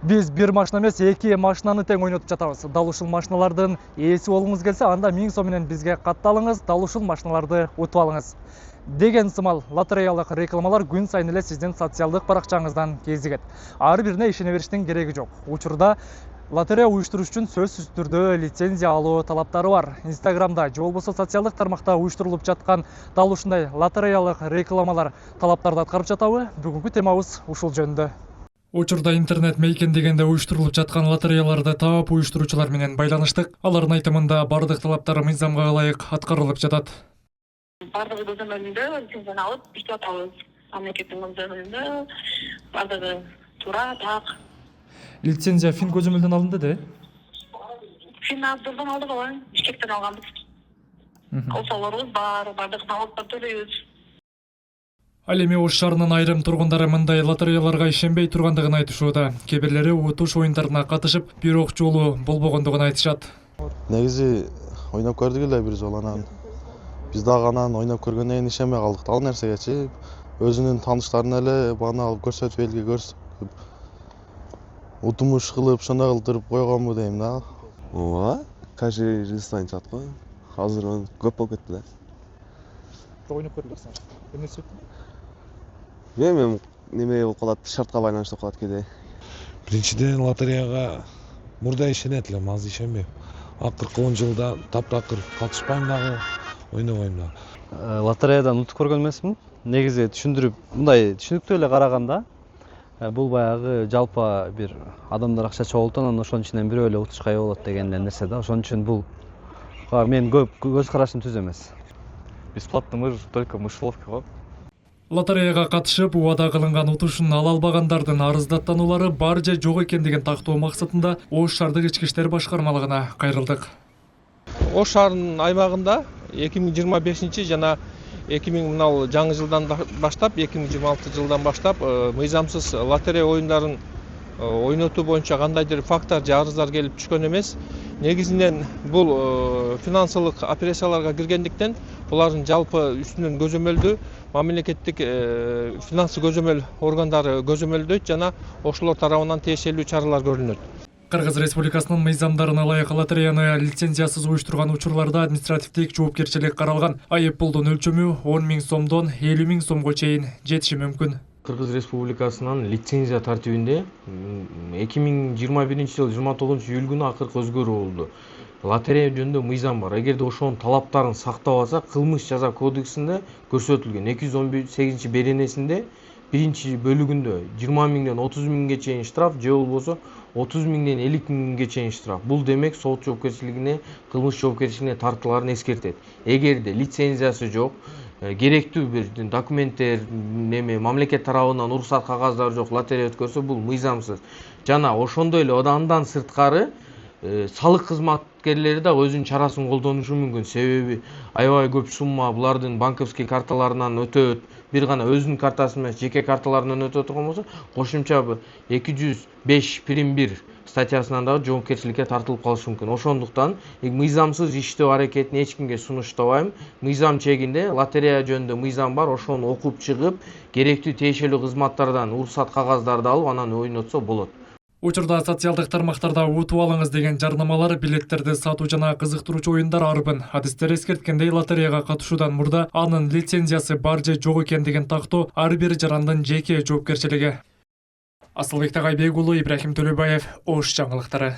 Биз бир машина эмес, 2 машинаны тең ойнотуп жатабыз. Дал ушул машиналардын ээси болуңуз келсе, анда 1000 сом менен бизге катталыңыз, дал ушул машиналарды утуп алыңыз. Деген сымал лотереялык рекламалар күн сайын эле сиздин социалдык баракчаңыздан кезигет. Ар бирине ишене бериштин кереги жок. Учурда лотерея уюштуруш үчүн сөзсүз түрдө лицензия алуу талаптары бар. Инстаграмда же болбосо социалдык тармакта уюштурулуп жаткан дал ушундай лотереялык рекламалар талаптарды аткарып жатабы? Бүгүнкү темабыз ушул жөнүндө. Учурда интернет мейкендегенде уюштурулуп жаткан лотереяларды таап уюштуруучулар менен байланыштык. Алардын айтымында бардык талаптар мыйзамга ылайык аткарылып жатат. Бардыгы көзөмөлүндө лицензияны алып иштеп атабыз. Мамлекеттин көзөмөлүндө бардыгы туура, так. Лицензия Фин көзөмөлдөн алынды да? Финнадзордон алдык ооба, Бишкектен алганбыз. Колсолорубуз бар, бардык налогтор төлөйбүз. Ал эми Ош шаарынын айрым тургундары мындай лотереяларга ишенбей тургандыгын айтышууда. Кээ бирлери утуш оюндарына катышып, бирок жолу болбогондугун айтышат. Негизи ойноп көрдүк эле бир жолу, анан биз дагы анан ойноп көргөндөн кийин ишенбей калдык. Ал нерсегечи өзүнүн тааныштарын эле бана алып көрсөтүп, элге көрсөтүп, утумуш кылып, ошондой кылдырып койгонбу дейм да. Ооба, каждый жыл чат го. Азыр көп болуп кетти да. Ойноп көрдүңүз. Эмне себептен? Мен неме болуп калат, шартка байланыштуу болуп калат кээде. Биринчиден лотереяга мурда ишенет элем, азыр ишенбейм. Акыркы 10 жылда таптакыр катышпайм дагы, ойнобойм дагы. Лотереядан утуп көргөн эмесмин. Негизи түшүндүрүп, мындай түшүнүктүү эле караганда, бул баягы жалпы бир адамдар акча чогултуп, анан ошонун ичинен бирөө эле утушка ээ болот деген нерсе да. Ошон үчүн бул мен көп көз карашым түз эмес. Бесплатно мы только мышеловка го. Лотереяга катышып, убада кылынган утушун ала албагандардын арыздаттанулары бар же жок экендигин тактоо максатында Ош шаардык ички иштер башкармалыгына кайрылдык. Ош шаарынын аймагында 2025 жана 2000 мынау жаңы жылдан баштап 2026 жылдан баштап мыйзамсыз лотерея оюндарын ойнотуу боюнча кандайдыр факттар же арыздар келип түшкөн эмес. Негизинен бул финансылык операцияларга киргендиктен булардын жалпы үстүнөн көзөмөлдүү мамлекеттик финансы көзөмөл органдары көзөмөлдөйт жана ошолор тарабынан тиешелүү чаралар көрүлөт. Кыргыз Республикасынын мыйзамдарына ылайык лотереяны лицензиясыз уюштурган учурларда административдик жоопкерчилик каралган. Айып пулдун өлчөмү 10 000 сомдон 50 000 сомго чейин жетиши мүмкүн. Кыргыз Республикасынын лицензия тартибинде 2021 жыл 29 июль күнү акыркы өзгөрүү болду. Лотерея жөнүндө мыйзам бар. Эгерде ошонун талаптарын сактап алса, кылмыш жаза кодексинде көрсөтүлгөн 218 беренесинде биринчи бөлүгүндө 20 000ден 30 000ге чейин штраф же болбосо 30 000ден 50 000ге чейин штраф. Бул демек сот жоопкерчилигине, кылмыш жоопкерчилигине тартыларын эскертет. Эгерде лицензиясы жок, керектүү бир документтер, мамлекет тарабынан уруксат кагаздары жок лотерея өткөрсө, бул мыйзамсыз. Жана ошондой эле андан сырткары салык кызматкерлери да өзүнүн чарасын колдонушу мүмкүн. Себеби аябай көп сумма булардын банковский карталарынан өтөт. Бир гана өзүнүн картасы эмес, жеке карталарынан өтө турган болсо, кошумча 205/1 статьясынан да жоопкерчиликке тартылып калышы мүмкүн. Ошондуктан мыйзамсыз иштөө аракетин эч кимге сунуштабайм. Мыйзам чегинде лотерея жөнүндө мыйзам бар, ошону окуп чыгып, керектүү тиешелүү кызматтардан уруксат кагаздарды алып, анан ойнотсо болот. Учурда социалдык тармактарда утуп алыңыз деген жарнамалар, билеттерди сатуу жана кызыктыруучу оюндар арбын. Адистер эскерткендей, лотереяга катышуудан мурда анын лицензиясы бар же жок экендигин тактоо ар бир жарандын жеке жоопкерчилиги. Асылбек Тагайбек уулу, Ибрахим Төлөбаев, Ош жаңылыктары.